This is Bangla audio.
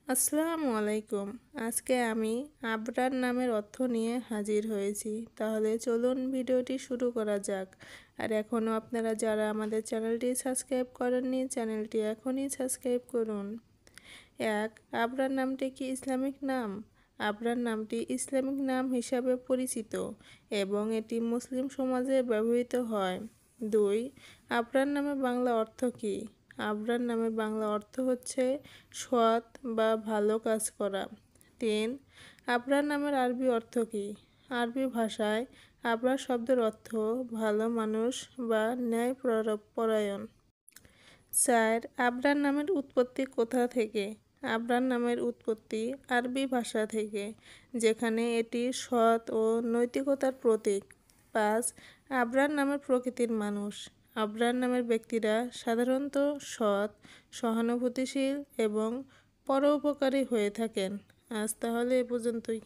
আসসালামু আলাইকুম। আজকে আমি আবরার নামের অর্থ নিয়ে হাজির হয়েছি। তাহলে চলুন ভিডিওটি শুরু করা যাক। আর এখনও আপনারা যারা আমাদের চ্যানেলটি সাবস্ক্রাইব করেননি, চ্যানেলটি এখনই সাবস্ক্রাইব করুন। ১. আবরার নামটি কি ইসলামিক নাম? আবরার নামটি ইসলামিক নাম হিসাবে পরিচিত এবং এটি মুসলিম সমাজে ব্যবহৃত হয়। ২. আবরার নামের বাংলা অর্থ কী? আবরার নামের বাংলা অর্থ হচ্ছে সৎ বা ভালো কাজ করা। ৩. আবরার নামের আরবি অর্থ কী? আরবি ভাষায় আবরার শব্দের অর্থ ভালো মানুষ বা ন্যায়পরায়ণ। ৪. আবরার নামের উৎপত্তি কোথা থেকে? আবরার নামের উৎপত্তি আরবি ভাষা থেকে, যেখানে এটি সৎ ও নৈতিকতার প্রতীক। ৫. আবরার নামের প্রকৃতির মানুষ। আবরার নামের ব্যক্তিরা সাধারণত সৎ, সহানুভূতিশীল এবং পরোপকারী হয়ে থাকেন। আজ তাহলে এ পর্যন্তই।